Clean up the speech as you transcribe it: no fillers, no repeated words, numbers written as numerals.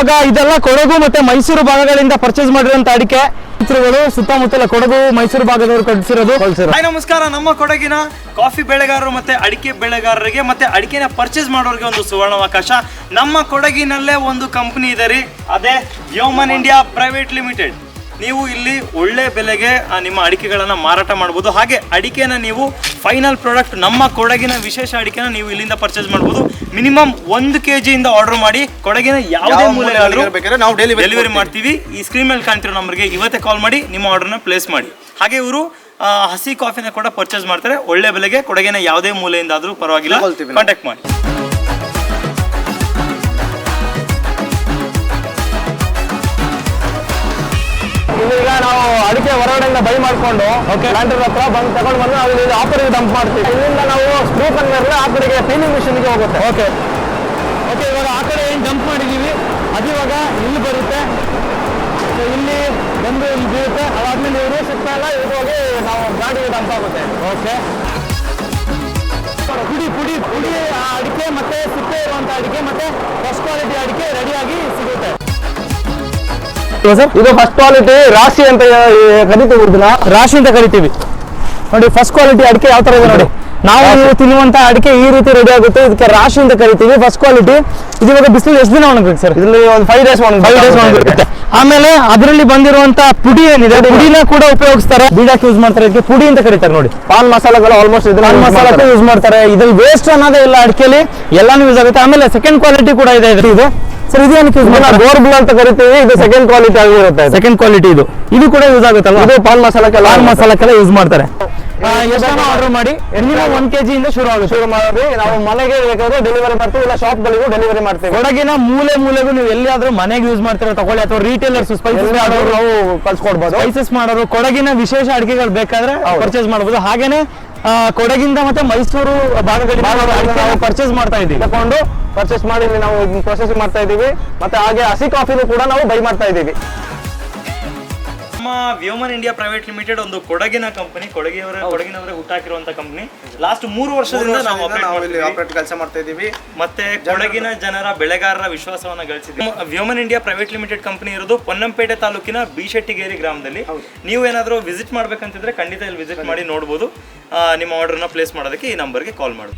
ಇವಾಗ ಇದೆಲ್ಲ ಕೊಡಗು ಮತ್ತೆ ಮೈಸೂರು ಭಾಗಗಳಿಂದ ಪರ್ಚೇಸ್ ಮಾಡಿರುವಂತ ಅಡಿಕೆ ಚಿತ್ರಗಳು ಸುತ್ತಮುತ್ತಲ ಕೊಡಗು ಮೈಸೂರು ಭಾಗದವರು ಕಟ್ಟಿಸಿರೋದು. ನಮಸ್ಕಾರ. ನಮ್ಮ ಕೊಡಗಿನ ಕಾಫಿ ಬೆಳೆಗಾರರು ಮತ್ತೆ ಅಡಿಕೆ ಬೆಳೆಗಾರರಿಗೆ ಮತ್ತೆ ಅಡಿಕೆನ ಪರ್ಚೇಸ್ ಮಾಡೋರಿಗೆ ಒಂದು ಸುವರ್ಣಾವಕಾಶ. ನಮ್ಮ ಕೊಡಗಿನಲ್ಲೇ ಒಂದು ಕಂಪನಿ ಇದೆ ರೀ, ಅದೇ ವ್ಯೋಮನ್ ಇಂಡಿಯಾ ಪ್ರೈವೇಟ್ ಲಿಮಿಟೆಡ್. ನೀವು ಇಲ್ಲಿ ಒಳ್ಳೆ ಬೆಲೆಗೆ ನಿಮ್ಮ ಅಡಿಕೆಗಳನ್ನು ಮಾರಾಟ ಮಾಡ್ಬೋದು. ಹಾಗೆ ಅಡಿಕೆನ ನೀವು ಫೈನಲ್ ಪ್ರಾಡಕ್ಟ್ ನಮ್ಮ ಕೊಡಗಿನ ವಿಶೇಷ ಅಡಿಕೆನ ನೀವು ಇಲ್ಲಿಂದ ಪರ್ಚೇಸ್ ಮಾಡ್ಬೋದು. ಮಿನಿಮಮ್ 1 kg ಇಂದ ಆರ್ಡರ್ ಮಾಡಿ ಕೊಡಗಿನ ಯಾವುದೇ ಮೂಲೆಯಾದರೂ ನಾವು ಡೆಲಿವರಿ ಮಾಡ್ತೀವಿ. ಈ ಸ್ಕ್ರೀನ್ ಮೇಲೆ ಕಾಣ್ತಿರೋ ನಂಬರ್ಗೆ ಇವತ್ತೇ ಕಾಲ್ ಮಾಡಿ ನಿಮ್ಮ ಆರ್ಡರ್ನ ಪ್ಲೇಸ್ ಮಾಡಿ. ಹಾಗೆ ಇವರು ಹಸಿ ಕಾಫಿನ ಕೂಡ ಪರ್ಚೇಸ್ ಮಾಡ್ತಾರೆ ಒಳ್ಳೆ ಬೆಲೆಗೆ. ಕೊಡಗಿನ ಯಾವುದೇ ಮೂಲೆಯಿಂದ ಆದರೂ ಪರವಾಗಿಲ್ಲ, ಕಾಂಟ್ಯಾಕ್ಟ್ ಮಾಡಿ. ಈಗ ನಾವು ಅಡಿಕೆ ಹೊರಗಡೆಯಿಂದ ಬೈ ಮಾಡ್ಕೊಂಡು ಪ್ಲಾಂಟರ್ ಹತ್ರ ಬಂದು ತಗೊಂಡು ಬಂದು ನಾವು ಇಲ್ಲಿ ಆಪರಿಗೆ ಡಂಪ್ ಮಾಡ್ತೀವಿ. ಇಲ್ಲಿಂದ ನಾವು ಸ್ಕ್ರೂ ಕನ್ವೇರ್ನ ಆ ಕಡೆಗೆ ಪೀಲಿಂಗ್ ಮಿಷನ್ಗೆ ಹೋಗುತ್ತೆ. ಓಕೆ ಇವಾಗ ಆ ಕಡೆ ಏನು ಡಂಪ್ ಮಾಡಿದ್ದೀವಿ ಅದು ಇವಾಗ ಇಲ್ಲಿ ಬರುತ್ತೆ. ಇಲ್ಲಿ ಬಂದು ಇಲ್ಲಿ ಬೀಳುತ್ತೆ. ಅದಾದ್ಮೇಲೆ ಇವರು ಸಿಗ್ತಾ ಇಲ್ಲ, ಇವ್ರು ಹೋಗಿ ನಾವು ಗಾಡಿಗೆ ಡಂಪ್ ಆಗುತ್ತೆ. ಓಕೆ, ಪುಡಿ ಅಡಿಕೆ ಮತ್ತೆ ಸಿಪ್ಪೆ ಇರುವಂತ ಅಡಿಕೆ ಮತ್ತೆ ಫಸ್ಟ್ ಕ್ವಾಲಿಟಿ ಅಡಿಕೆ ರೆಡಿಯಾಗಿ ಸಿಗುತ್ತೆ. ಇದು ಫಸ್ಟ್ ಕ್ವಾಲಿಟಿ ರಾಶಿ ಅಂತ ಕರಿತೀವಿ. ಇದನ್ನ ರಾಶಿ ಅಂತ ಕರಿತೀವಿ ನೋಡಿ. ಫಸ್ಟ್ ಕ್ವಾಲಿಟಿ ಅಡಿಕೆ ಯಾವ ತರ ಇದೆ ನೋಡಿ. ನಾವು ತಿನ್ನುವಂತ ಅಡಿಕೆ ಈ ರೀತಿ ರೆಡಿ ಆಗುತ್ತೆ. ಇದಕ್ಕೆ ರಾಶಿ ಅಂತ ಕರಿತೀವಿ. ಫಸ್ಟ್ ಕ್ವಾಲಿಟಿ ಇದು ಇವಾಗ ಬಿಸಿಲು ಎಷ್ಟು ದಿನ ಒಣಗಬೇಕು ಸರ್? ಇದರಲ್ಲಿ ಒಂದು 5 days ಒಣಗುತ್ತೆ. ಆಮೇಲೆ ಅದರಲ್ಲಿ ಬಂದಿರುವಂತ ಪುಡಿ ಏನಿದೆ ಪುಡಿನ ಕೂಡ ಉಪಯೋಗಿಸ್ತಾರೆ. ಬೀಡಾಕ್ ಯೂಸ್ ಮಾಡ್ತಾರೆ. ಇದಕ್ಕೆ ಪುಡಿ ಅಂತ ಕರೀತಾರೆ ನೋಡಿ. ಪಾನ್ ಮಸಾಲೆಗಳು ಆಲ್ಮೋಸ್ಟ್ ಪಾನ್ ಮಸಾಲಕ್ಕೂ ಯೂಸ್ ಮಾಡ್ತಾರೆ. ಇದ್ರಲ್ಲಿ ವೇಸ್ಟ್ ಅನ್ನೋದೇ ಇಲ್ಲ, ಅಡಿಕೆಲಿ ಎಲ್ಲಾನು ಯೂಸ್ ಆಗುತ್ತೆ. ಆಮೇಲೆ ಸೆಕೆಂಡ್ ಕ್ವಾಲಿಟಿ ಕೂಡ ಇದೆ ಇದು ಸರ್. ಇದು ಏನಕ್ಕೆ ಯೂಸ್ ಮಾಡ್ತಾರೆ? ಬೋರ್ಬಲ್ ಅಂತ ಕರಿತೀವಿ. ಇದು ಸೆಕೆಂಡ್ ಕ್ವಾಲಿಟಿ ಆಗಿರುತ್ತೆ. ಸೆಕೆಂಡ್ ಕ್ವಾಲಿಟಿ ಇದು ಕೂಡ ಯೂಸ್ ಆಗುತ್ತಲ್ಲ. ಇದು ಪಾನ್ ಮಸಾಲಕ್ಕೆಲ್ಲ ಯೂಸ್ ಮಾಡ್ತಾರೆ. ಎಷ್ಟನ್ನ ಆರ್ಡರ್ ಮಾಡಿ ಮಿನಿಮಮ್ 1 kg ಇಂದ ಶುರು ಮಾಡಿ ನಾವು ಮನೆಗೆ ಬೇಕಾದ್ರೆ ಡೆಲಿವರಿ ಮಾಡ್ತೀವಿ, ಇಲ್ಲ ಶಾಪ್ಗಳಿಗೂ ಡೆಲಿವರಿ ಮಾಡ್ತೀವಿ. ಕೊಡಗಿನ ಮೂಲೆಗೂ ನೀವು ಎಲ್ಲಿಯಾದ್ರೂ ಮನೆಗೆ ಯೂಸ್ ಮಾಡ್ತೀರಾ ತಗೊಳ್ಳಿ, ಅಥವಾ ರಿಟೇಲರ್ಸ್ ಸ್ಪೈಸಸ್ ಮಾಡೋರು ನಾವು ಕಳ್ಸಿಕೊಡ್ಬೋದು. ಸ್ಪೈಸಸ್ ಮಾಡೋರು ಕೊಡಗಿನ ವಿಶೇಷ ಅಡಿಕೆಗಳು ಬೇಕಾದ್ರೆ ಪರ್ಚೇಸ್ ಮಾಡಬಹುದು. ಹಾಗೇನೆ ಕೊಡಗಿಂದ ಮತ್ತೆ ಮೈಸೂರು ಭಾಗಗಳಿಂದ ನಾವು ಪರ್ಚೇಸ್ ಮಾಡ್ತಾ ಇದ್ದೀವಿ. ತಗೊಂಡು ಪರ್ಚೇಸ್ ಮಾಡಿ ನಾವು ಪ್ರೊಸೆಸ್ ಮಾಡ್ತಾ ಇದ್ದೀವಿ. ಮತ್ತೆ ಹಾಗೆ ಹಸಿ ಕಾಫಿನೂ ಕೂಡ ನಾವು ಬೈ ಮಾಡ್ತಾ ಇದ್ದೀವಿ. ನಮ್ಮ ವ್ಯೋಮನ್ ಇಂಡಿಯಾ ಪ್ರೈವೇಟ್ ಲಿಮಿಟೆಡ್ ಒಂದು ಕೊಡಗಿನ ಕಂಪನಿ, ಕೊಡಗಿನವರೇ ಹುಟ್ಟಾಕಿರುವಂತ ಕಂಪನಿ. ಲಾಸ್ಟ್ 3 ವರ್ಷದಿಂದ ನಾವು ಆಪರೇಟ್ ಕೆಲಸ ಮಾಡ್ತಾ ಇದ್ದೀವಿ. ಮತ್ತೆ ಕೊಡಗಿನ ಜನರ ಬೆಳೆಗಾರರ ವಿಶ್ವಾಸವನ್ನ ಗಳಿಸಿದ್ದೀವಿ. ವ್ಯೋಮನ್ ಇಂಡಿಯಾ ಪ್ರೈವೇಟ್ ಲಿಮಿಟೆಡ್ ಕಂಪನಿ ಇರೋದು ಪೊನ್ನಂಪೇಟೆ ತಾಲೂಕಿನ ಬಿಶೆಟ್ಟಿಗೇರಿ ಗ್ರಾಮದಲ್ಲಿ. ನೀವು ಏನಾದರೂ ವಿಸಿಟ್ ಮಾಡ್ಬೇಕಂತಿದ್ರೆ ಖಂಡಿತ ಇಲ್ಲಿ ವಿಸಿಟ್ ಮಾಡಿ ನೋಡ್ಬೋದು. ನಿಮ್ಮ ಆರ್ಡರ್ನ ಪ್ಲೇಸ್ ಮಾಡೋದಕ್ಕೆ ಈ ನಂಬರ್ಗೆ ಕಾಲ್ ಮಾಡಿ.